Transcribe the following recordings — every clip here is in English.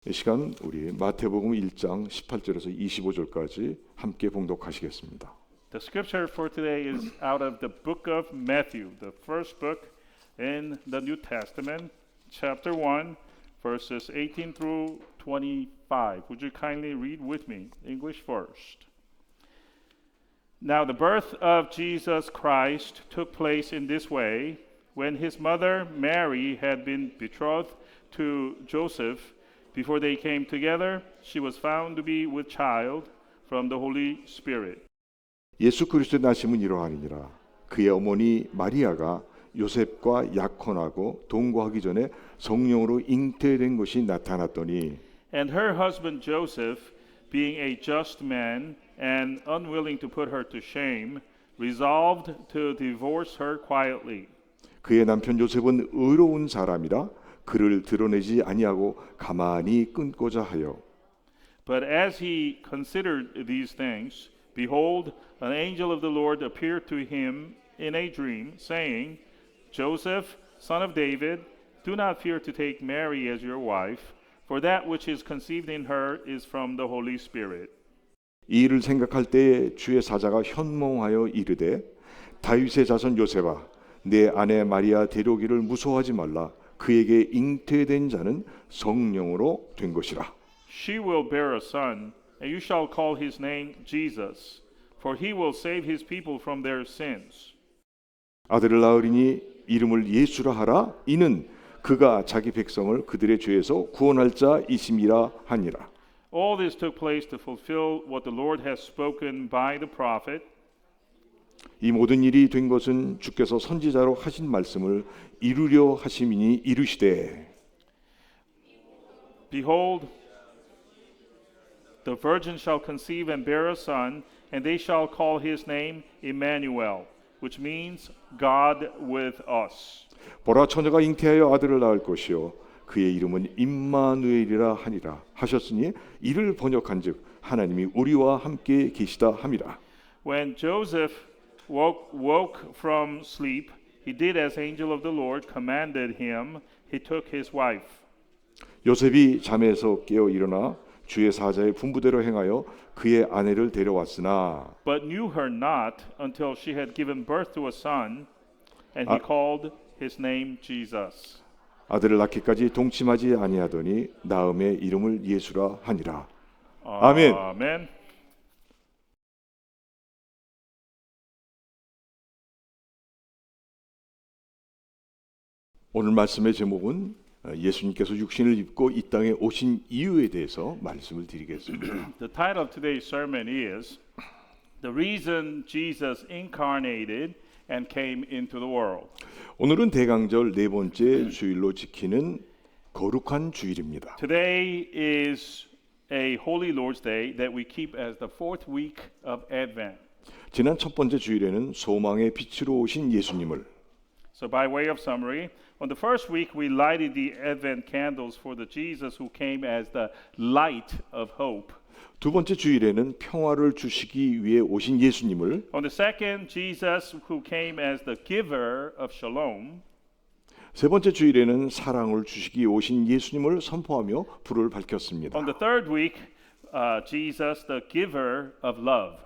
이 시간 우리 마태복음 1장 18절에서 25절까지 함께 봉독하시겠습니다. The scripture for today is out of the book of Matthew, the first book in the New Testament, chapter 1, verses 18 through 25. Would you kindly read with me, English first? Now the birth of Jesus Christ took place in this way. When his mother Mary had been betrothed to Joseph, before they came together, she was found to be with child from the Holy Spirit. 예수 그리스도의 나심은 이러하니라. 그의 어머니 마리아가 요셉과 약혼하고 동거하기 전에 성령으로 잉태된 것이 나타났더니 And her husband Joseph, being a just man and unwilling to put her to shame, resolved to divorce her quietly. 그의 남편 요셉은 의로운 사람이라 그를 드러내지 아니하고 가만히 끊고자 하여 But as he considered these things, behold, an angel of the Lord appeared to him in a dream, saying, Joseph, son of David, do not fear to take Mary as your wife, for that which is conceived in her is from the Holy Spirit. 이 일을 생각할 때에 주의 사자가 현몽하여 이르되 다윗의 자손 요셉아 내 아내 마리아 데려오기를 무서워하지 말라. 그에게 잉태된 자는 성령으로 된 것이라. She will bear a son, and you shall call his name Jesus, for he will save his people from their sins. 아들을 낳으리니 이름을 예수라 하라. 이는 그가 자기 백성을 그들의 죄에서 구원할 자이심이라 하니라. All this took place to fulfill what the Lord has spoken by the prophet. 이 모든 일이 된 것은 주께서 선지자로 하신 말씀을 이루려 하심이니 이르시되 Behold, the virgin shall conceive and bear a son, and they shall call his name Emmanuel, which means God with us. 보라 처녀가 잉태하여 아들을 낳을 것이요 그의 이름은 임마누엘이라 하니라 하셨으니 이를 번역한즉 하나님이 우리와 함께 계시다 함이라. When Joseph woke from sleep, he did as angel of the Lord commanded him. He took his wife. 요셉이 잠에서 깨어 일어나 주의 사자의 분부대로 행하여 그의 아내를 데려왔으나 But knew her not until she had given birth to a son, and he called his name Jesus. 아들을 낳기까지 동침하지 아니하더니 낳음의 이름을 예수라 하니라. 아멘. Amen. 오늘 말씀의 제목은 예수님께서 육신을 입고 이 땅에 오신 이유에 대해서 말씀을 드리겠습니다. The title of today's sermon is The Reason Jesus Incarnated and Came into the World. 오늘은 대강절 네 번째 주일로 지키는 거룩한 주일입니다. Today is a Holy Lord's Day that we keep as the fourth week of Advent. 지난 첫 번째 주일에는 소망의 빛으로 오신 예수님을 So by way of summary, on the first week we lighted the Advent candles for the Jesus who came as the light of hope. 두 번째 주일에는 평화를 주시기 위해 오신 예수님을 On the second, Jesus who came as the giver of shalom. 세 번째 주일에는 사랑을 주시기 오신 예수님을 선포하며 불을 밝혔습니다. On the third week, Jesus the giver of love.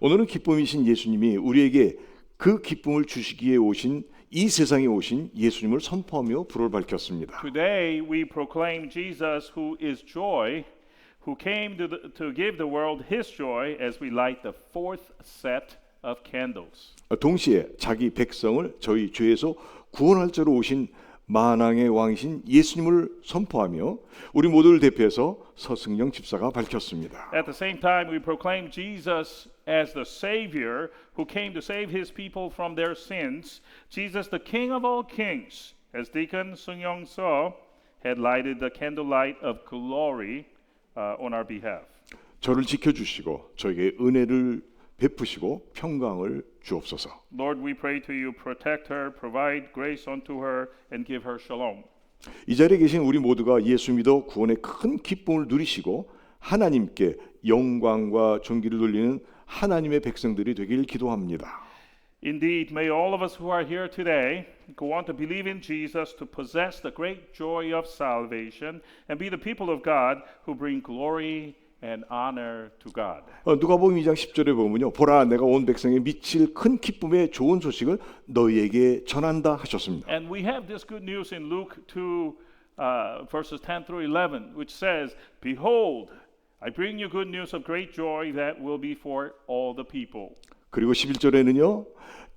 오늘은 기쁨이신 예수님이 우리에게 그 기쁨을 주시기에 오신 이 세상에 오신 예수님을 선포하며 불을 밝혔습니다. Today we proclaim Jesus who is joy, who came to give the world his joy as we light the fourth set of candles. 동시에 자기 백성을 저희 죄에서 구원할 자로 오신 만왕의 왕이신 예수님을 선포하며 우리 모두를 대표해서 서승영 집사가 밝혔습니다. At the same time, we proclaim Jesus as the Savior who came to save his people from their sins, Jesus the King of all kings, as Deacon Sung Young So had lighted the candlelight of glory on our behalf. 저를 지켜주시고 저에게 은혜를 베푸시고 평강을 주옵소서. Lord, we pray to you, protect her, provide grace unto her, and give her shalom. 이 자리에 계신 우리 모두가 예수 믿어 구원의 큰 기쁨을 누리시고 하나님께 영광과 존귀를 돌리는 하나님의 백성들이 되길 기도합니다. Indeed, may all of us who are here today go on to believe in Jesus, to possess the great joy of salvation, and be the people of God who bring glory and honor to God. 누가복음 2장 10절에 보면요, 보라 내가 온 백성에 미칠 큰 기쁨의 좋은 소식을 너희에게 전한다 하셨습니다. And we have this good news in Luke 2, verses 10 through 11, which says, Behold, I bring you good news of great joy that will be for all the people. 그리고 11절에는요,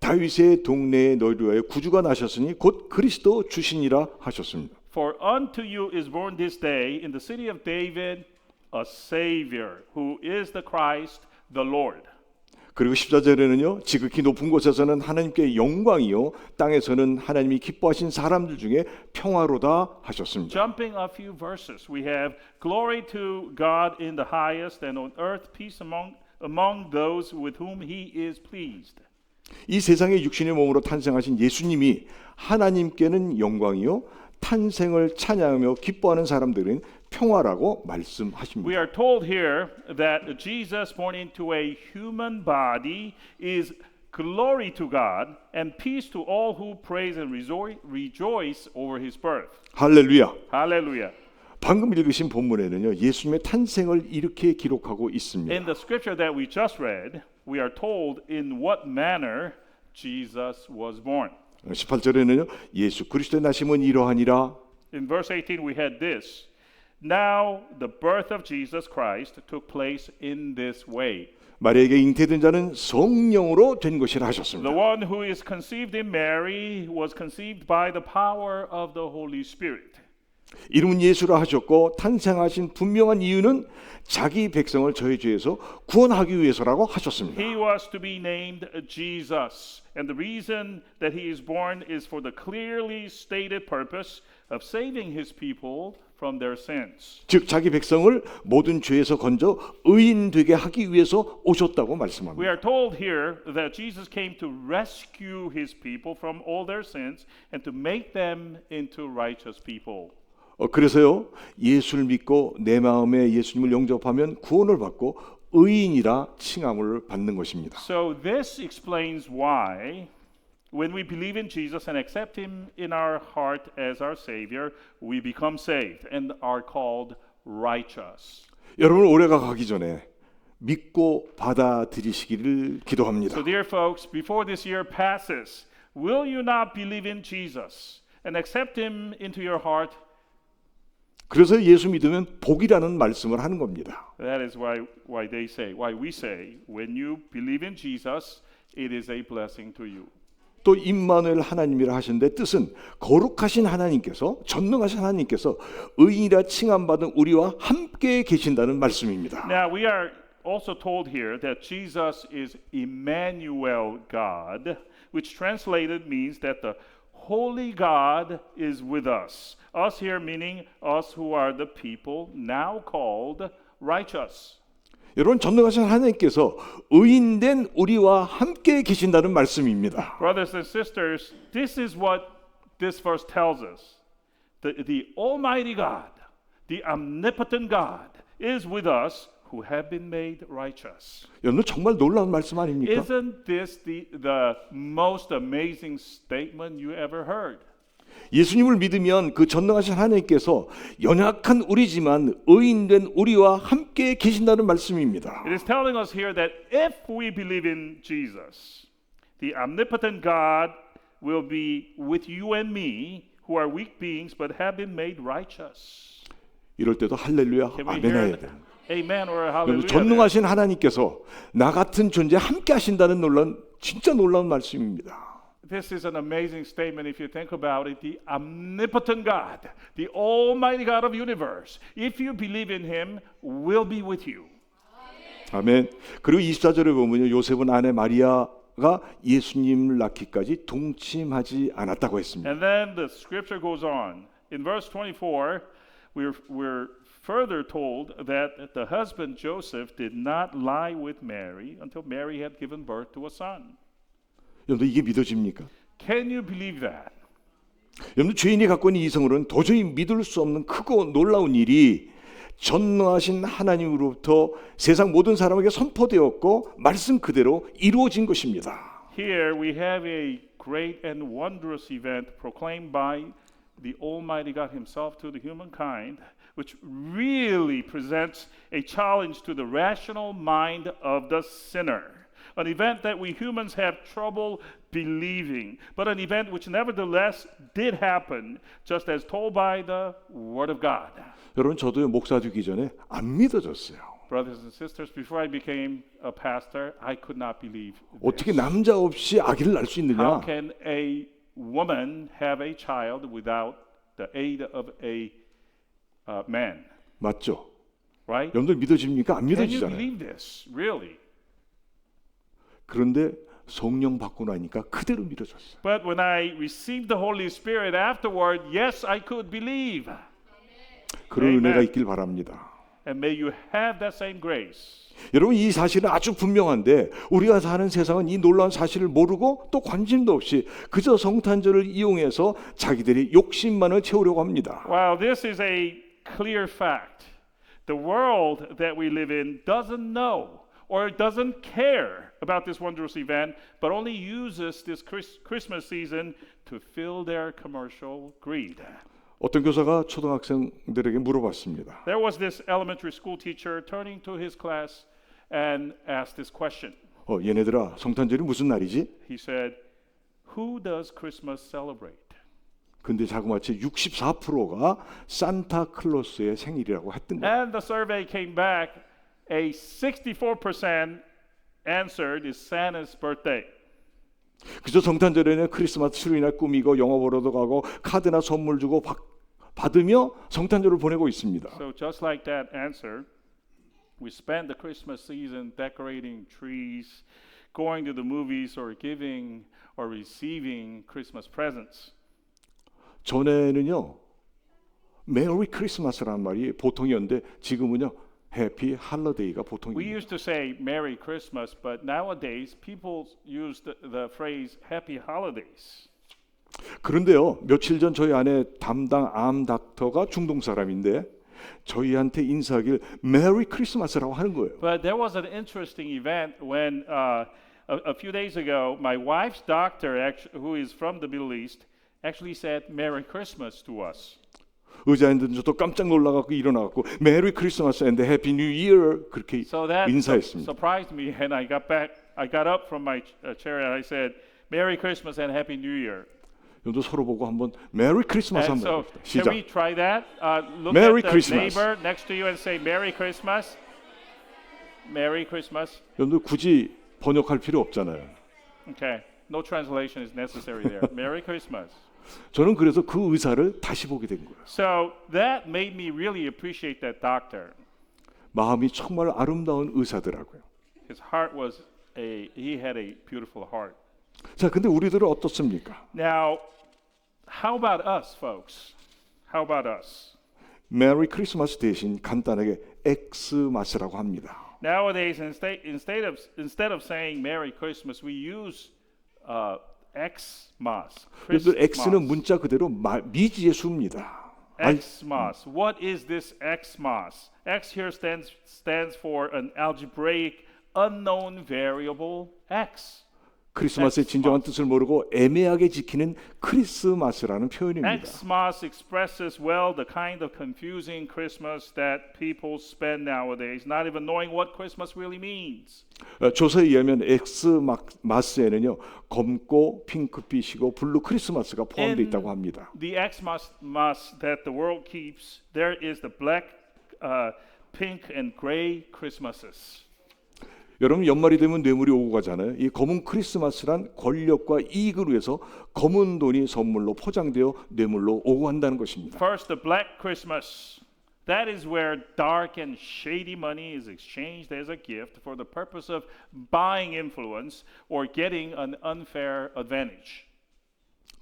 다윗의 동네에 너희를 위하여 구주가 나셨으니 곧 그리스도 주시니라 하셨습니다. For unto you is born this day in the city of David a Savior, who is the Christ, the Lord. 그리고 14절에는요, 지극히 높은 곳에서는 하나님께 영광이요 땅에서는 하나님이 기뻐하신 사람들 중에 평화로다 하셨습니다. Jumping a few verses, we have glory to God in the highest, and on earth peace among those with whom He is pleased. 이 세상에 육신의 몸으로 탄생하신 예수님이 하나님께는 영광이요 탄생을 찬양하며 기뻐하는 사람들은 평화라고 말씀하십니다. We are told here that Jesus born into a human body is glory to God and peace to all who praise and rejoice over His birth. 할렐루야. Hallelujah. 방금 읽으신 본문에는요, 예수님의 탄생을 이렇게 기록하고 있습니다. In the scripture that we just read, we are told in what manner Jesus was born. 18절에는요, 예수 그리스도의 나심은 이러하니라. In verse 18 we had this. Now the birth of Jesus Christ took place in this way. 마리아에게 잉태된 자는 성령으로 된 것이라 하셨습니다. The one who is conceived in Mary was conceived by the power of the Holy Spirit. 이름은 예수라 하셨고 탄생하신 분명한 이유는 자기 백성을 저희 죄에서 구원하기 위해서라고 하셨습니다. He was to be named Jesus, and the reason that he is born is for the clearly stated purpose of saving his people from their sins. 즉 자기 백성을 모든 죄에서 건져 의인 되게 하기 위해서 오셨다고 We 말씀합니다. are told here that Jesus came to rescue his people from all their sins and to make them into righteous people. 그래서요, 예수를 믿고 내 마음에 예수님을 영접하면 구원을 받고 의인이라 칭함을 받는 것입니다. So this explains why when we believe in Jesus and accept him in our heart as our savior, we become saved and are called righteous. 여러분 올해가 가기 전에 믿고 받아들이시기를 기도합니다. So dear folks, before this year passes, will you not believe in Jesus and accept him into your heart? 그래서 예수 믿으면 복이라는 말씀을 하는 겁니다. That is why we say, when you believe in Jesus, it is a blessing to you. 또 임마누엘 하나님이라 하시는데 뜻은 거룩하신 하나님께서 전능하신 하나님께서 의인이라 칭함받은 우리와 함께 계신다는 말씀입니다. Now we are also told here that Jesus is Emmanuel God, which translated means that the Holy God is with us. Us here meaning us who are the people now called righteous. 여러분 전능하신 하나님께서 의인된 우리와 함께 계신다는 말씀입니다. Brothers and sisters, this is what this verse tells us. The Almighty God, the omnipotent God is with us who have been made righteous. 여러분 정말 놀라운 말씀 아닙니까? Isn't this the most amazing statement you ever heard? 예수님을 믿으면 그 전능하신 하나님께서 연약한 우리지만 의인된 우리와 함께 계신다는 말씀입니다. It is telling us here that if we believe in Jesus, the omnipotent God will be with you and me, who are weak beings but have been made righteous. 이럴 때도 할렐루야 Can we 아멘 해야 hear 돼요. amen or 여러분 hallelujah? 전능하신 하나님께서 나 같은 존재 함께 하신다는 진짜 놀라운 말씀입니다. This is an amazing statement if you think about it. The omnipotent God, the almighty God of universe, if you believe in him, will be with you. 아멘. 그리고 24절에 보면요, 요셉은 아내 마리아가 예수님을 낳기까지 동침하지 않았다고 했습니다. And then the scripture goes on. In verse 24, we're further told that the husband Joseph did not lie with Mary until Mary had given birth to a son. 여러분 이게 믿어집니까? Can you believe that? 여러분 죄인이 갖고 있는 이성으로는 도저히 믿을 수 없는 크고 놀라운 일이 전능하신 하나님으로부터 세상 모든 사람에게 선포되었고 말씀 그대로 이루어진 것입니다. Here we have a great and wondrous event proclaimed by the Almighty God Himself to the humankind, which really presents a challenge to the rational mind of the sinner. An event that we humans have trouble believing, but an event which nevertheless did happen, just as told by the Word of God. 여러분 저도 목사 되기 전에 안 믿어졌어요. Brothers and sisters, before I became a pastor, I could not believe 어떻게 this. 남자 없이 아기를 낳을 수 How 있느냐? can a woman have a child without the aid of a man? 맞죠? Right? 여러분들 믿어집니까? 안 Can you 믿어지잖아요. believe this? Really? 그런데 성령 받고 나니까 그대로 믿어졌어요. But when I received the Holy Spirit afterward, yes, I could believe. 그런 Amen. 은혜가 있길 바랍니다. And may you have that same grace. 여러분 이 사실은 아주 분명한데 우리가 사는 세상은 이 놀라운 사실을 모르고 또 관심도 없이 그저 성탄절을 이용해서 자기들의 욕심만을 채우려고 합니다. While this is a clear fact, the world that we live in doesn't know or doesn't care about this wondrous event, but only uses this Christmas season to fill their commercial greed. 어떤 교사가 초등학생들에게 물어봤습니다. There was this elementary school teacher turning to his class and asked this question. 얘네들아 성탄절이 무슨 날이지? He said, "Who does Christmas celebrate?" 근데 자그마치 64%가 산타클로스의 생일이라고 했던 거예요. And the survey came back, a 64% answered is Santa's birthday. 그저 성탄절에는 크리스마스 트리나 꾸미고 영화 보러도 가고 카드나 선물 주고 받으며 성탄절을 보내고 있습니다. So just like that answer, we spend the Christmas season decorating trees, going to the movies, or giving or receiving Christmas presents. 전에는요 메리 크리스마스라는 말이 보통이었는데 지금은요 해피 할러데이가 We 보통입니다. used to say Merry Christmas, but nowadays people use the phrase Happy Holidays. 그런데요 며칠 전 저희 아내 담당 암 닥터가 중동 사람인데 저희한테 인사하길 메리 크리스마스라고 하는 거예요. But there was an interesting event when a few days ago, my wife's doctor, who is from the Middle East, actually said Merry Christmas to us. 의자에 앉은 저도 깜짝 놀라갖고 일어나갖고 메리 크리스마스 앤드 해피 뉴 이어 그렇게 So that 인사했습니다. surprised me, and I got up from my chair and I said, "Merry Christmas and Happy New Year." 여러분도 서로 보고 한번 메리 크리스마스 And 한번 so, 해봅시다. can 시작. we try that? Look Merry at the Christmas. neighbor next to you and say, "Merry Christmas." Merry Christmas. 여러분들 굳이 번역할 필요 없잖아요. Okay, no translation is necessary there. Merry Christmas. 저는 그래서 그 의사를 다시 보게 된 거예요. So that made me really appreciate that doctor. 마음이 정말 아름다운 의사더라고요. His heart was he had a beautiful heart. 자, 근데 우리들은 어떻습니까? Now, how about us, folks? How about us? 메리 크리스마스 대신 간단하게 엑스마스라고 합니다. Nowadays, instead of saying Merry Christmas, we use Xmas. 여러분들 X는 문자 그대로 미지의 수입니다. Xmas. What is this Xmas? X here stands for an algebraic unknown variable X. 크리스마스의 진정한 뜻을 모르고 애매하게 지키는 크리스마스라는 표현입니다. Xmas expresses well the kind of confusing Christmas that people spend nowadays, not even knowing what Christmas really means. 조사에 의하면 엑스마스에는요 검고 핑크빛이고 블루 크리스마스가 포함되어 있다고 합니다. The Xmas that the world keeps, there is the black, pink, and gray Christmases. 여러분 연말이 되면 뇌물이 오고 가잖아요. 이 검은 크리스마스란 권력과 이익을 위해서 검은 돈이 선물로 포장되어 뇌물로 오고 간다는 것입니다. First, the black Christmas. That is where dark and shady money is exchanged as a gift for the purpose of buying influence or getting an unfair advantage.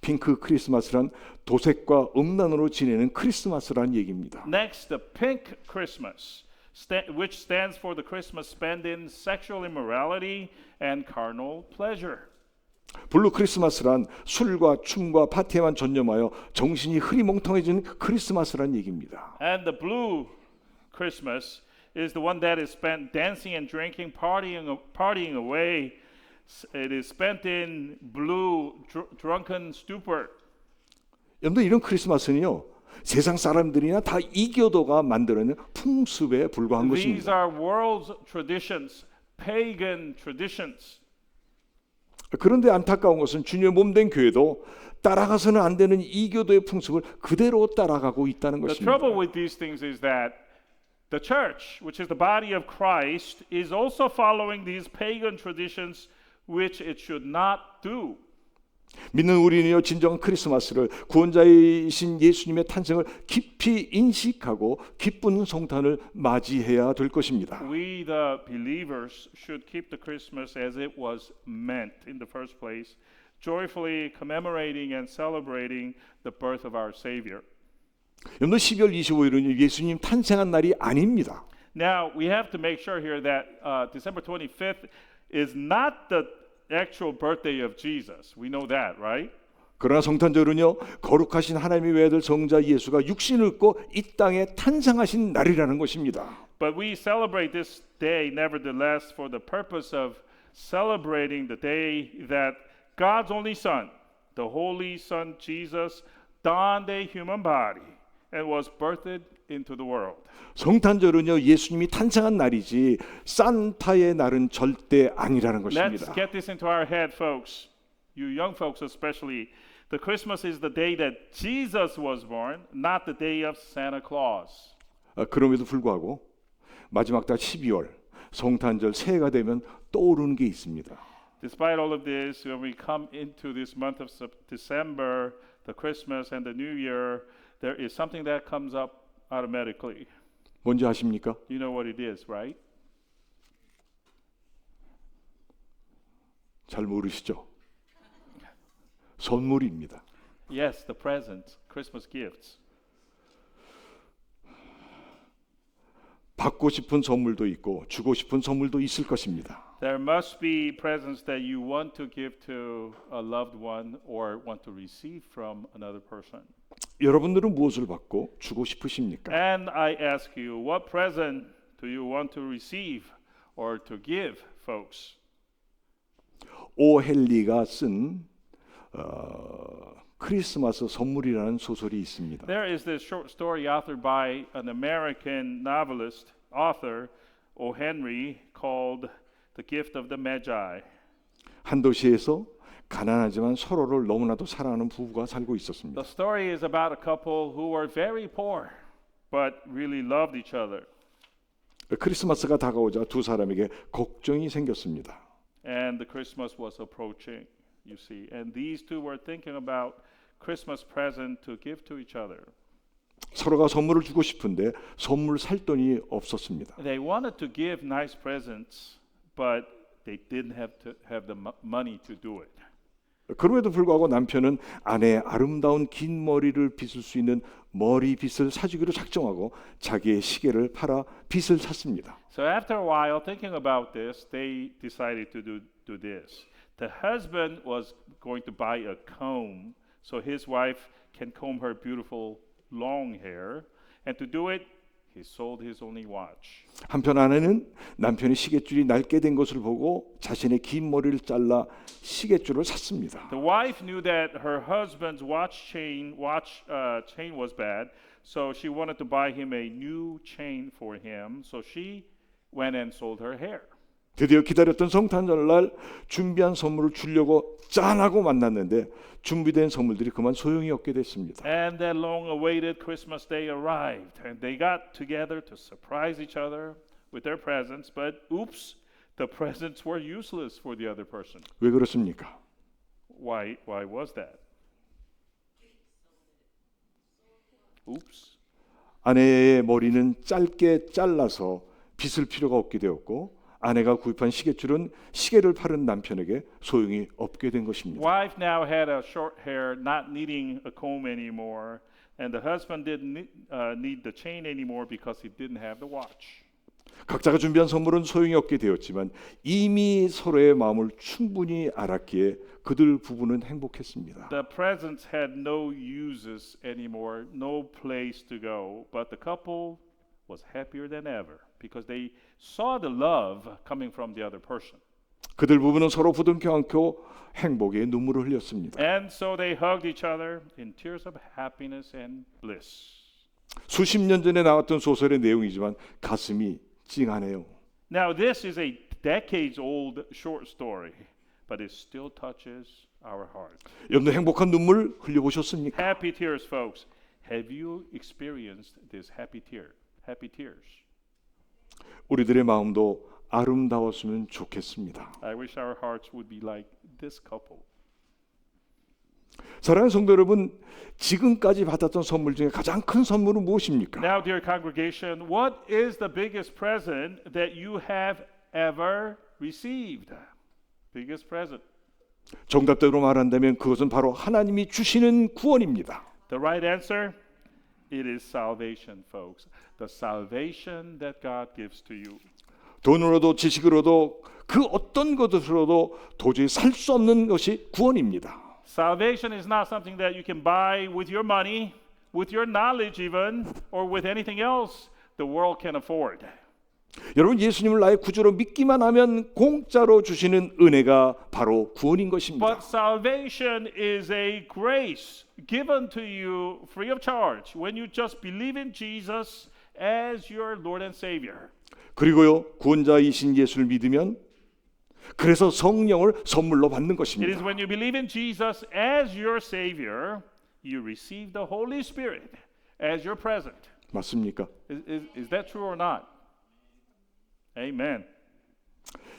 핑크 크리스마스란 도색과 음란으로 지내는 크리스마스라는 얘기입니다. Next, the pink Christmas, which stands for the Christmas spent in sexual immorality and carnal pleasure. 블루 크리스마스란 술과 춤과 파티에만 전념하여 정신이 흐리멍텅해진 크리스마스란 얘기입니다. And the blue Christmas is the one that is spent dancing and drinking, partying away, It is spent in blue, drunken stupor. 여러분들 이런 크리스마스는요. 세상 사람들이나 다 이교도가 만들어낸 풍습에 불과한 These 것입니다. are world's traditions, pagan traditions. 그런데 안타까운 것은 주님의 몸된 교회도 따라가서는 안 되는 이교도의 풍습을 그대로 따라가고 있다는 The 것입니다. trouble with these things is that the church, which is the body of Christ, is also following these pagan traditions which it should not do. 믿는 우리는요 진정한 크리스마스를 구원자이신 예수님의 탄생을 깊이 인식하고 기쁜 성탄을 맞이해야 될 것입니다. We, the believers, should keep the Christmas as it was meant in the first place, joyfully commemorating and celebrating the birth of our Savior. 여러분 12월 25일은 예수님 탄생한 날이 아닙니다. Now, we have to make sure here that December 25th is not the actual birthday of Jesus. We know that, right? 그러나 성탄절은요 거룩하신 하나님의 외아들 성자 예수가 육신을 입고 이 땅에 탄생하신 날이라는 것입니다. But we celebrate this day nevertheless for the purpose of celebrating the day that God's only Son, the Holy Son Jesus, donned a human body and was birthed into the world. 성탄절은요 예수님이 탄생한 날이지 산타의 날은 절대 아니라는 Let's 것입니다. get this into our head, folks. You young folks especially. The Christmas is the day that Jesus was born, not the day of Santa Claus. 그럼에도 불구하고 마지막 달 12월 성탄절 새해가 되면 떠오르는 게 있습니다. Despite all of this, when we come into this month of December, the Christmas and the New Year, there is something that comes up automatically. 뭔지 아십니까? You know what it is, right? 잘 모르시죠? 선물입니다. Yes, the presents, Christmas gifts. 받고 싶은 선물도 있고 주고 싶은 선물도 있을 것입니다. There must be presents that you want to give to a loved one or want to receive from another person. 여러분들은 무엇을 받고 주고 싶으십니까? And I ask you, what present do you want to receive or to give, folks? 오헨리가 쓴 크리스마스 선물이라는 소설이 있습니다. There is this short story authored by an American novelist, author, O. Henry, called The Gift of the Magi. 한 도시에서 가난하지만 서로를 너무나도 사랑하는 부부가 살고 있었습니다. The story is about a couple who were very poor, but really loved each other. 크리스마스가 다가오자 두 사람에게 걱정이 생겼습니다. And the Christmas was approaching, you see. And these two were thinking about Christmas present to give to each other. 서로가 선물을 주고 싶은데 선물 살 돈이 없었습니다. They wanted to give nice presents, but they didn't have the money to do it. 그럼에도 불구하고 남편은 아내의 아름다운 긴 머리를 빗을 수 있는 머리빗을 사주기로 작정하고 자기의 시계를 팔아 빗을 샀습니다. So after a while, thinking about this, they decided to do this. The husband was going to buy a comb so his wife can comb her beautiful long hair, and to do it, he sold his only watch. 한편 아내는 남편이 시계줄이 낡게 된 것을 보고 자신의 긴 머리를 잘라 시계줄을 샀습니다. The wife knew that her husband's chain was bad, so she wanted to buy him a new chain for him. So she went and sold her hair. 드디어 기다렸던 성탄절날 준비한 선물을 주려고 짠하고 만났는데 준비된 선물들이 그만 소용이 없게 됐습니다. And that long-awaited Christmas day arrived, and they got together to surprise each other with their presents. But oops, the presents were useless for the other person. 왜 그렇습니까? Why was that? Oops. 아내의 머리는 짧게 잘라서 빗을 필요가 없게 되었고 아내가 구입한 시계줄은 시계를 파는 남편에게 소용이 없게 된 것입니다. Wife now had a short hair, not needing a comb anymore, and the husband didn't need the chain anymore because he didn't have the watch. 각자가 준비한 선물은 소용이 없게 되었지만 이미 서로의 마음을 충분히 알았기에 그들 부부는 행복했습니다. The presents had no uses anymore, no place to go, but the couple was happier than ever because they saw the love coming from the other person. 그들 부부는 서로 부둥켜 안고 행복의 눈물을 흘렸습니다. And so they hugged each other in tears of happiness and bliss. 수십 년 전에 나왔던 소설의 내용이지만 가슴이 찡하네요. Now, this is a decades old short story, but it still touches our heart. 여러분도 행복한 눈물 흘려보셨습니까? Happy tears, folks. Have you experienced this happy tear? Happy tears. 우리들의 마음도 아름다웠으면 좋겠습니다. I wish our hearts would be like this couple. 사랑하는 성도 여러분, 지금까지 받았던 선물 중에 가장 큰 선물은 무엇입니까? Now, dear congregation, what is the biggest present that you have ever received? Biggest present. 정답대로 말한다면 그것은 바로 하나님이 주시는 구원입니다. The right answer, it is salvation, folks. The salvation that God gives to you. 돈으로도 지식으로도 그 어떤 것으로도 도저히 살 수 없는 것이 구원입니다. Salvation is not something that you can buy with your money, with your knowledge even, or with anything else the world can afford. 여러분, 예수님을 나의 구주로 믿기만 하면 공짜로 주시는 은혜가 바로 구원인 것입니다. But salvation is a grace given to you free of charge when you just believe in Jesus as your Lord and Savior. 그리고요, 구원자이신 예수를 믿으면 그래서 성령을 선물로 받는 It is 것입니다. when you believe in Jesus as your Savior, you receive the Holy Spirit as your present. 맞습니까? Is that true or not? Amen.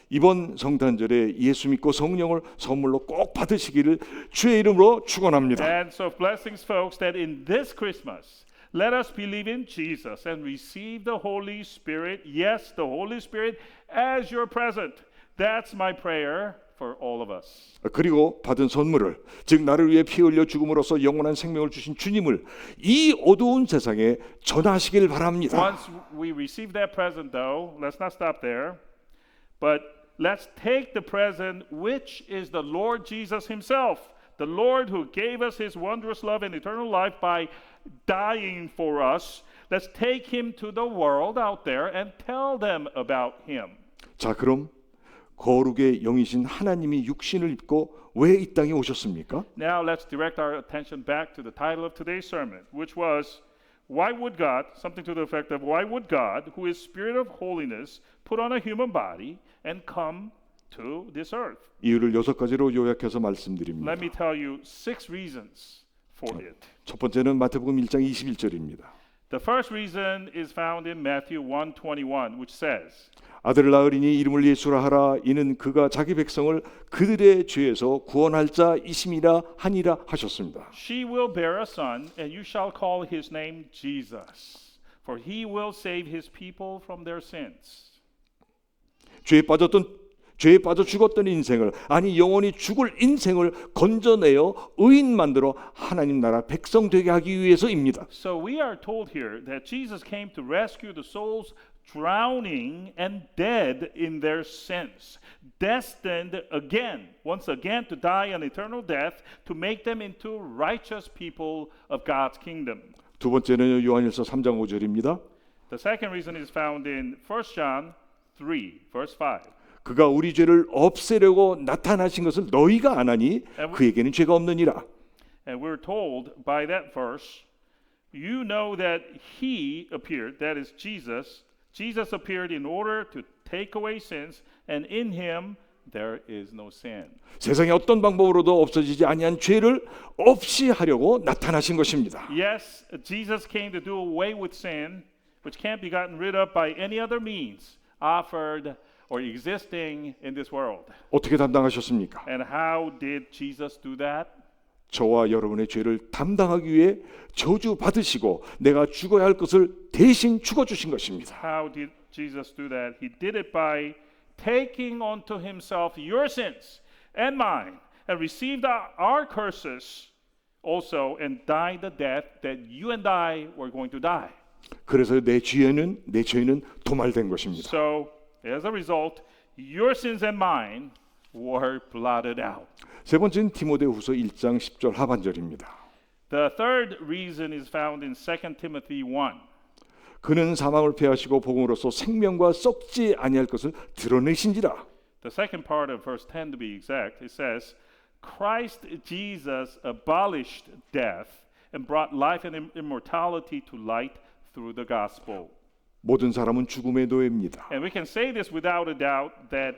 이번 성탄절에 예수 믿고 성령을 선물로 꼭 받으시기를 주의 이름으로 축원합니다. And so blessings, folks, that in this Christmas, let us believe in Jesus and receive the Holy Spirit. Yes, the Holy Spirit as your present. That's my prayer for all of us. 그리고 받은 선물을, 즉 나를 위해 피 흘려 죽음으로써 영원한 생명을 주신 주님을 이 어두운 세상에 전하시길 바랍니다. Once we receive that present, though, let's not stop there, but let's take the present, which is the Lord Jesus himself, the Lord who gave us his wondrous love and eternal life by dying for us. Let's take him to the world out there and tell them about him. 자, 그럼 거룩의 영이신 하나님이 육신을 입고 왜 이 땅에 오셨습니까? Now let's direct our attention back to the title of today's sermon, which was, why would God, something to the effect of, why would God, who is Spirit of holiness, put on a human body and come to this earth? 이유를 6가지로 요약해서 말씀드립니다. Let me tell you 6 reasons for it. 첫 번째는 마태복음 1장 21절입니다. The first reason is found in Matthew 1:21, which says, 아들을 낳으리니 이름을 예수라 하라. 이는 그가 자기 백성을 그들의 죄에서 구원할 자이심이라 하니라 하셨습니다. She will bear a son, and you shall call his name Jesus, for he will save his people from their sins. 죄에 빠져 죽었던 인생을, 아니 영원히 죽을 인생을 건져내어 의인 만들어 하나님 나라 백성 되게 하기 위해서입니다. So we are told here that Jesus came to rescue the souls drowning and dead in their sins, destined again, once again, to die an eternal death, to make them into righteous people of God's kingdom. 두 번째는 요한일서 3장 5절입니다. The second reason is found in 1 John 3, verse 5. 그가 우리 죄를 없애려고 나타나신 것을 너희가 아나니 그에게는 죄가 없느니라. And we're told by that verse, you know that he appeared, that is Jesus appeared in order to take away sins, and in him there is no sin. 세상에 어떤 방법으로도 없어지지 아니한 죄를 없이 하려고 나타나신 것입니다. Yes, Jesus came to do away with sin, which can't be gotten rid of by any other means offered or existing in this world. 어떻게 담당하셨습니까? And how did Jesus do that? 저와 여러분의 죄를 담당하기 위해 저주 받으시고 내가 죽어야 할 것을 대신 죽어 주신 것입니다. How did Jesus do that? He did it by taking onto himself your sins and mine, and received our curses also, and died the death that you and I were going to die. 그래서 내 죄는 도말된 것입니다. So, as a result, your sins and mine were blotted out. 세 번째는 디모데후서 1장 10절 하반절입니다. The third reason is found in 2 Timothy 1. 그는 사망을 패하시고 복음으로써 생명과 썩지 아니할 것을 드러내신지라. The second part of verse 10 to be exact, it says, Christ Jesus abolished death and brought life and immortality to light through the gospel. 모든 사람은 죽음의 노예입니다. And we can say this without a doubt that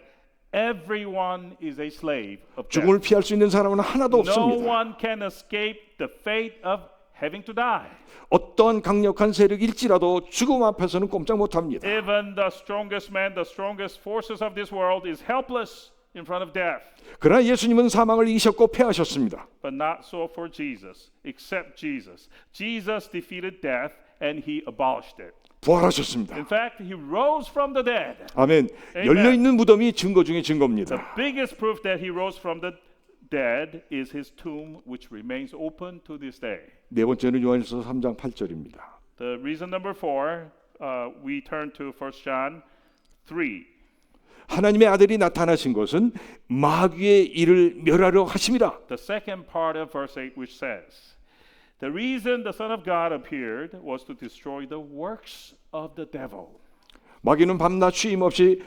everyone is a slave of death. 죽음을 피할 수 있는 사람은 하나도 No 없습니다. one can escape the fate of having to die. 어떠한 강력한 세력일지라도 죽음 앞에서는 꼼짝 못합니다. Even the strongest man, the strongest forces of this world is helpless in front of death. 그러나 예수님은 사망을 이기셨고 패하셨습니다. But not so for Jesus, except Jesus. Jesus defeated death and he abolished it. 부활하셨습니다. In fact, he rose from the dead. 아멘. Amen. 열려있는 무덤이 증거 중에 The 증거입니다. biggest proof that he rose from the dead is his tomb, which remains open to this day. 네 번째는 요한일서 3장 8절입니다. The reason number 4, we turn to 1 John 3. 하나님의 아들이 나타나신 것은 마귀의 일을 멸하려 하심이라. The second part of verse 8, which says, the reason the Son of God appeared was to destroy the works of the devil. 마귀는 밤낮 쉼 없이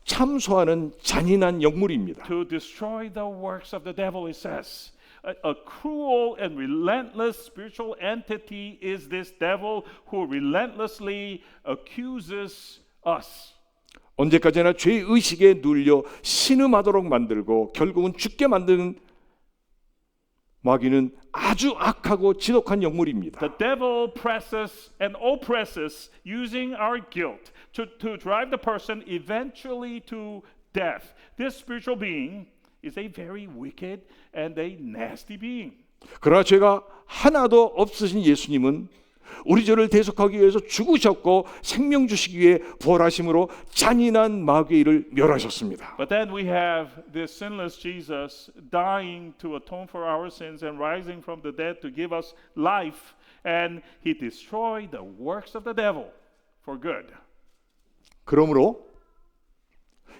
참소하는 잔인한 영물입니다. To destroy the works of the devil, it says. A cruel and relentless spiritual entity is this devil who relentlessly accuses us. 언제까지나 죄의식에 눌려 신음하도록 만들고 결국은 죽게 만드는 마귀는 아주 악하고 지독한 영물입니다. The devil presses and oppresses using our guilt to drive the person eventually to death. This spiritual being is a very wicked and a nasty being. 그러나 죄가 하나도 없으신 예수님은 우리 죄를 대속하기 위해서 죽으셨고 생명 주시기 위해 부활하심으로 잔인한 마귀의 일을 멸하셨습니다. But then we have this sinless Jesus dying to atone for our sins and rising from the dead to give us life, and he destroyed the works of the devil for good. 그러므로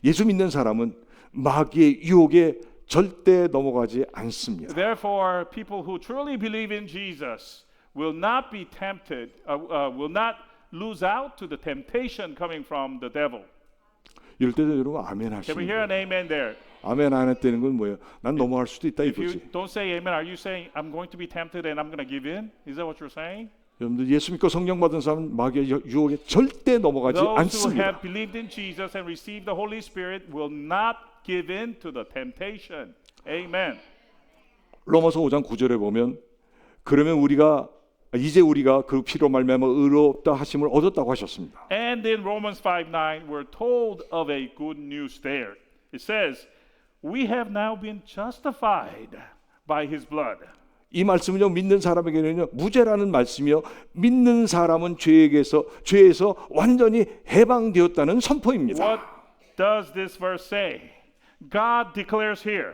예수 믿는 사람은 마귀의 유혹에 절대 넘어가지 않습니다. Therefore, people who truly believe in Jesus will not be tempted, will not lose out to the temptation coming from the devil. 이럴 때도 여러분 아멘 Can we hear 하시는 an amen there? 아멘 안 했다는 건 뭐예요? 난 넘어갈 수도 있다 If you 이거지. don't say amen, are you saying I'm going to be tempted and I'm going to give in? Is that what you're saying? 여러분들 예수 믿고 성령 받은 사람은 마귀의 유혹에 절대 넘어가지 Those who 않습니다. have believed in Jesus and received the Holy Spirit will not give in to the temptation. Amen. 로마서 5장 9절에 보면 그러면 이제 우리가 그 피로 말미암아 의롭다 하심을 얻었다고 하셨습니다. And in Romans 5:9, we're told of a good news there. It says, we have now been justified by his blood. 이 말씀은요 믿는 사람에게는요 무죄라는 말씀이요 믿는 사람은 죄에서 완전히 해방되었다는 선포입니다. What does this verse say? God declares here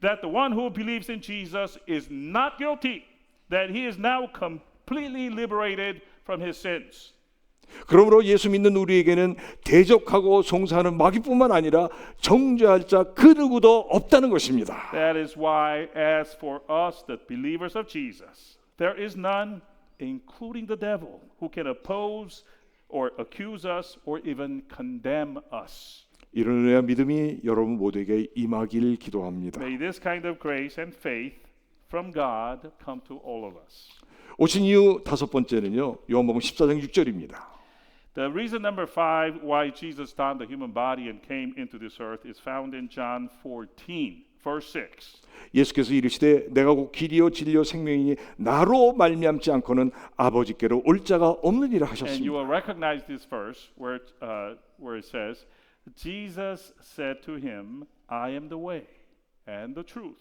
that the one who believes in Jesus is not guilty, that he is now completely liberated from his sins. 그러므로 예수 믿는 우리에게는 대적하고 송사하는 마귀뿐만 아니라 정죄할 자 그 누구도 없다는 것입니다. That is why, as for us, the believers of Jesus, there is none, including the devil, who can oppose or accuse us or even condemn us. 이런 은혜와 믿음이 여러분 모두에게 임하길 기도합니다. May this kind of grace and faith from God come to all of us. 오신 이유 다섯 번째는요 요한복음 14장 6절입니다. The reason number 5 why Jesus donned the human body and came into this earth is found in John 14, verse 6. 예수께서 이르시되 내가 곧 길이요 진리요 생명이니 나로 말미암지 않고는 아버지께로 올 자가 없느니라 And you 하셨습니다. will recognize this verse where it says, Jesus said to him, I am the way and the truth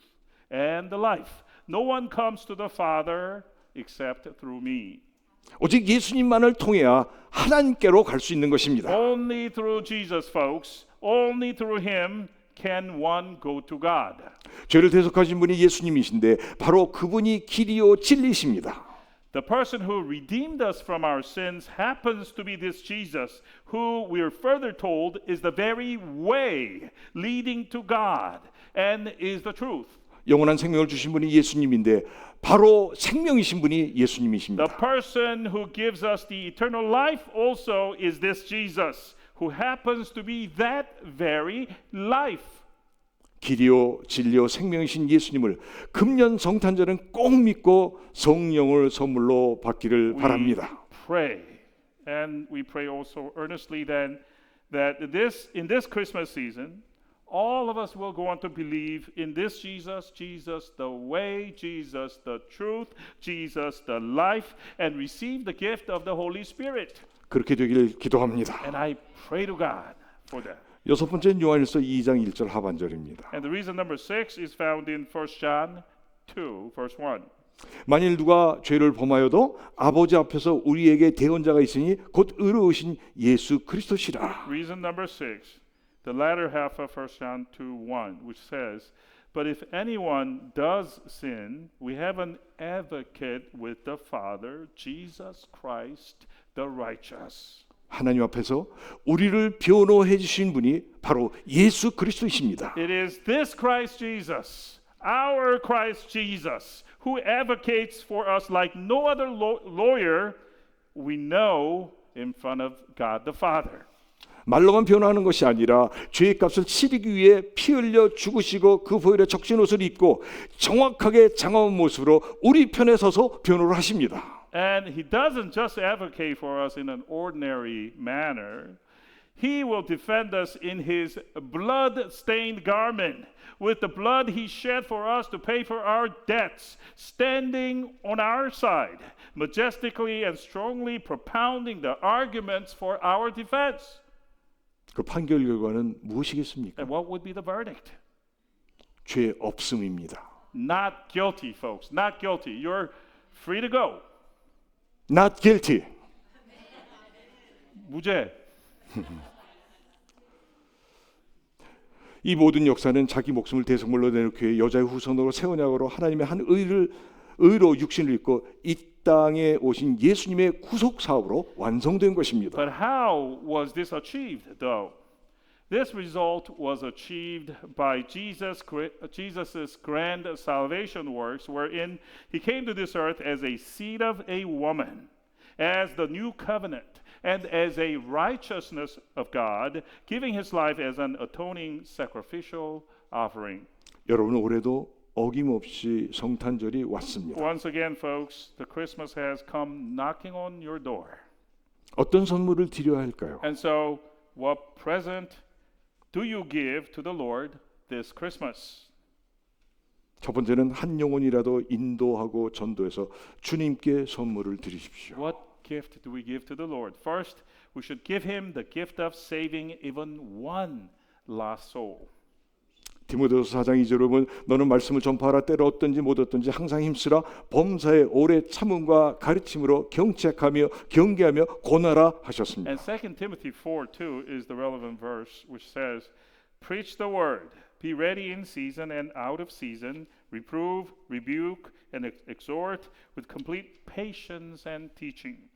and the life. No one comes to the Father except through me. 오직 예수님만을 통해야 하나님께로 갈 수 있는 것입니다. Only through Jesus, folks. Only through him can one go to God. 죄를 대속하신 분이 예수님이신데 바로 그분이 길이요 진리십니다. The person who redeemed us from our sins happens to be this Jesus, who we are further told is the very way leading to God and is the truth. 영원한 생명을 주신 분이 예수님인데 바로 생명이신 분이 The 예수님이십니다. person who gives us the eternal life also is this Jesus, who happens to be that very life. 길이요 진리요 생명이신 예수님을 금년 성탄절은 꼭 믿고 성령을 선물로 받기를 바랍니다. Pray, and we pray also earnestly then that in this Christmas season, all of us will go on to believe in this Jesus, Jesus the way, Jesus the truth, Jesus the life, and receive the gift of the Holy Spirit. 그렇게 되길 기도합니다. And I pray to God for that. 여섯 번째는 요한일서 2장 1절 하반절입니다. And the reason number 6 is found in 1 John 2, verse 1. 만일 누가 죄를 범하여도 아버지 앞에서 우리에게 대언자가 있으니 곧 의로우신 예수 그리스도시라. Reason number 6, the latter half of 1 John 2:1, which says, "But if anyone does sin, we have an advocate with the Father, Jesus Christ, the righteous." 하나님 앞에서 우리를 변호해 주신 분이 바로 예수 그리스도이십니다. It is this Christ Jesus, our Christ Jesus, who advocates for us like no other lawyer we know in front of God the Father. 말로만 변호하는 것이 아니라 죄의 값을 치르기 위해 피 흘려 죽으시고 그 보혈의 적신 옷을 입고 정확하게 장화한 모습으로 우리 편에 서서 변호를 하십니다. And he doesn't just advocate for us in an ordinary manner. He will defend us in his blood-stained garment, with the blood he shed for us to pay for our debts, standing on our side, majestically and strongly propounding the arguments for our defense. 그 판결 결과는 무엇이겠습니까? And what would be the verdict? 죄 없음입니다. Not guilty, folks. Not guilty. You're free to go. Not guilty. 무죄. 이 모든 역사는 자기 목숨을 대성물로 내놓기 위해 여자의 후손으로 새 언약으로 하나님의 한 의로 육신을 입고 이 땅에 오신 예수님의 구속 사업으로 완성된 것입니다. But how was this achieved, though? This result was achieved by Jesus's grand salvation works, wherein he came to this earth as a seed of a woman, as the new covenant, and as a righteousness of God, giving his life as an atoning sacrificial offering. 여러분 올해도 어김없이 성탄절이 왔습니다. Once again, folks, the Christmas has come knocking on your door. 어떤 선물을 드려야 할까요? And so, what present do you give to the Lord this Christmas? 첫 번째는 한 영혼이라도 인도하고 전도해서 주님께 선물을 드리십시오. What gift do we give to the Lord? First, we should give him the gift of saving even one lost soul. 디모데후서 4장 2절에 보면 너는 말씀을 전파하라 때로 얻든지 못 얻든지 항상 힘쓰라 범사에 오래 참음과 가르침으로 경책하며 경계하며 권하라 하셨습니다. And 2 Timothy 4:2 is the relevant verse which says, "Preach the word, be ready in season and out of season, reprove, rebuke, and exhort with complete patience and teaching."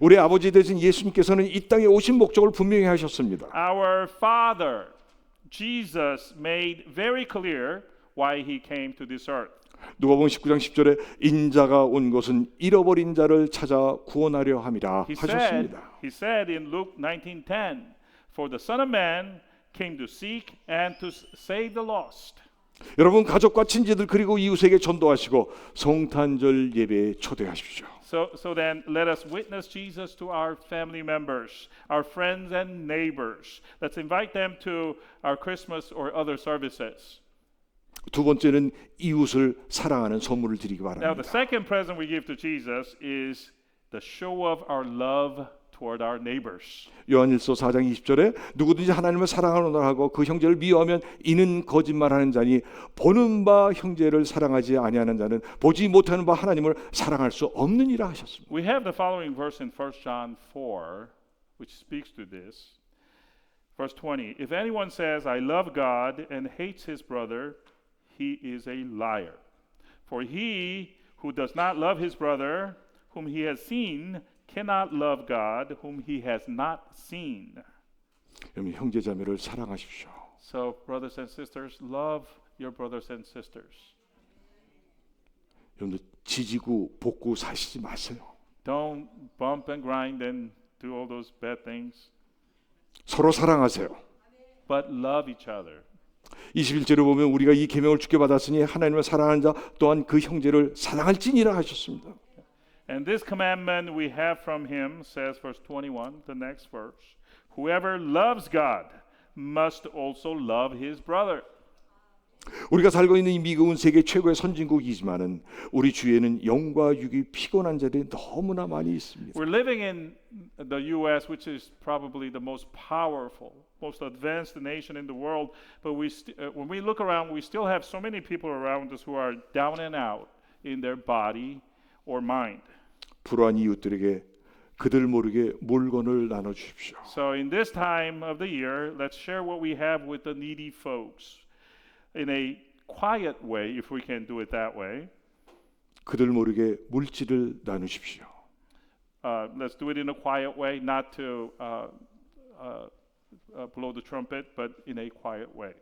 우리 아버지 되신 예수님께서는 이 땅에 오신 목적을 분명히 하셨습니다. Our Father Jesus made very clear why he came to this earth. 누가복음 19장 10절에 인자가 온 것은 잃어버린 자를 찾아 구원하려 함이라 하셨습니다. He said in Luke 19:10, "For the Son of Man came to seek and to save the lost." 여러분 가족과 친지들 그리고 이웃에게 전도하시고 성탄절 예배에 초대하십시오. So then let us witness Jesus to our family members, our friends and neighbors. Let's invite them to our Christmas or other services. 두 번째는 이웃을 사랑하는 선물을 드리기 Now the 바랍니다. second present we give to Jesus is the show of our love toward our neighbors. 요한일서 4장 20절에 누구든지 하나님을 사랑하노라 하고 그 형제를 미워하면 이는 거짓말하는 자니 보는 바 형제를 사랑하지 아니하는 자는 보지 못하는 바 하나님을 사랑할 수 없느니라 하셨습니다. We have the following verse in 1 John 4 which speaks to this. Verse 20, "If anyone says, I love God and hates his brother, he is a liar. For he who does not love his brother whom he has seen cannot love God whom he has not seen." 여러분 형제 자매를 사랑하십시오. So brothers and sisters, love your brothers and sisters. 여러분들 지지고 볶고 사시지 마세요. Don't bump and grind and do all those bad things. 서로 사랑하세요. but love each other. 21절에 보면 우리가 이 계명을 주께 받았으니 하나님을 사랑하는 자 또한 그 형제를 사랑할지니라 하셨습니다. And this commandment we have from him, says verse 21, the next verse, whoever loves God must also love his brother. 우리가 살고 있는 이 미국은 세계 최고의 선진국이지만은 우리 주위에는 영과 육이 피곤한 자들이 너무나 많이 있습니다. We're living in the U.S., which is probably the most powerful, most advanced nation in the world. But when we look around, we still have so many people around us who are down and out in their body or mind. 불우한 이웃들에게 그들 모르게 물건을 나눠 주십시오. So in this time of the year, let's share what we have with the needy folks in a quiet way, if we can do it that way. 그들 모르게 물질을 나누십시오. Let's do it in a quiet way, not to blow the trumpet, but in a quiet way.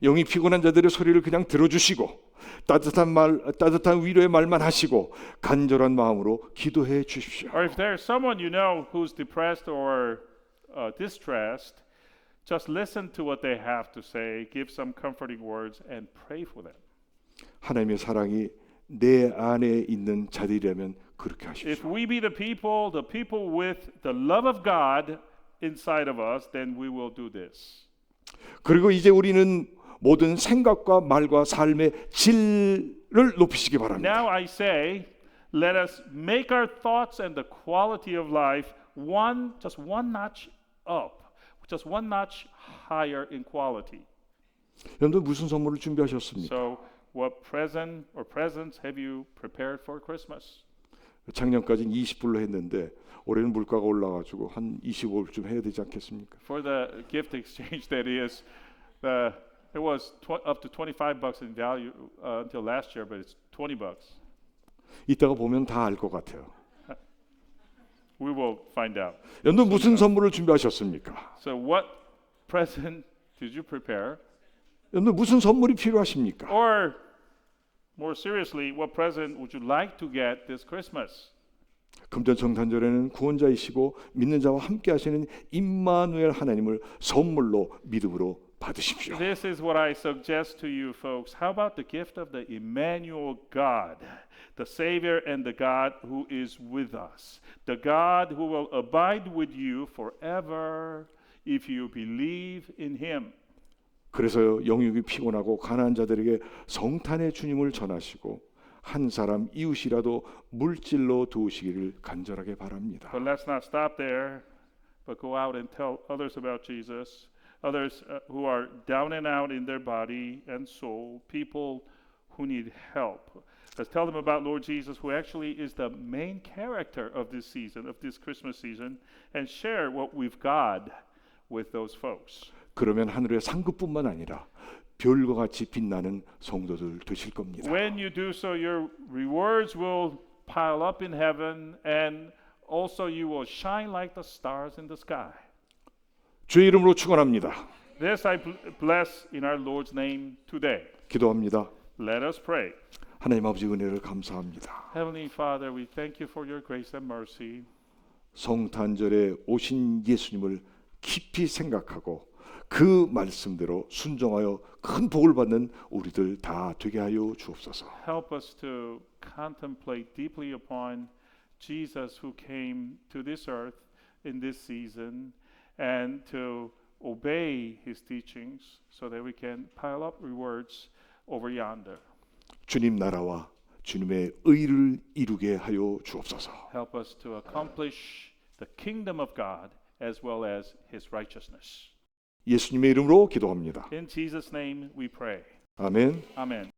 영이 피곤한 자들의 소리를 그냥 들어주시고 따뜻한 위로의 말만 하시고 간절한 마음으로 기도해 주십시오. Or if there's someone you know who's depressed or distressed, just listen to what they have to say, give some comforting words, and pray for them. 하나님의 사랑이 내 안에 있는 자들이라면 그렇게 If 하십시오. we be the people with the love of God inside of us, then we will do this. 그리고 이제 우리는 모든 생각과 말과 삶의 질을 높이시기 바랍니다. Now I say, let us make our thoughts and the quality of life just one notch up, just one notch higher in quality. 여러분들 무슨 선물을 준비하셨습니까? So, what present or presents have you prepared for Christmas? 작년까지는 20불로 했는데 올해는 물가가 올라가지고 한 25불쯤 해야 되지 않겠습니까? For the gift exchange, that is, it was up to $25 in value until last year, but it's $20. 이따가 보면 다 알 것 같아요. We will find out. 여러분 무슨 선물을 준비하셨습니까? So, what present did you prepare? 여러분 무슨 선물이 필요하십니까? Or, more seriously, what present would you like to get this Christmas? 금전청탄절에는 구원자이시고 믿는 자와 함께 하시는 임마누엘 하나님을 선물로 믿음으로 받으십시오. This is what I suggest to you folks. How about the gift of the Emmanuel God, the Savior and the God who is with us, the God who will abide with you forever if you believe in Him. 그래서 영육이 피곤하고 가난한 자들에게 성탄의 주님을 전하시고 한 사람 이웃이라도 물질로 도우시기를 간절하게 바랍니다. But let's not stop there, but go out and tell others about Jesus, others who are down and out in their body and soul, people who need help. Let's tell them about Lord Jesus, who actually is the main character of this season, of this Christmas season, and share what we've got with those folks. 그러면 하늘의 상급뿐만 아니라 별과 같이 빛나는 성도들 되실 겁니다. When you do so, your rewards will pile up in heaven, and also you will shine like the stars in the sky. 주의 이름으로 축원합니다. This I bless in our Lord's name today. 기도합니다. Let us pray. 하나님 아버지 은혜를 감사합니다. Heavenly Father, we thank you for your grace and mercy. 성탄절에 오신 예수님을 깊이 생각하고 그 말씀대로 순종하여 큰 복을 받는 우리들 다 되게 하여 주옵소서. Help us to contemplate deeply upon Jesus who came to this earth in this season and to obey his teachings so that we can pile up rewards over yonder. 주님 나라와 주님의 의를 이루게 하여 주옵소서. Help us to accomplish the kingdom of God as well as his righteousness. 예수님의 이름으로 기도합니다. In Jesus' name we pray. 아멘. Amen.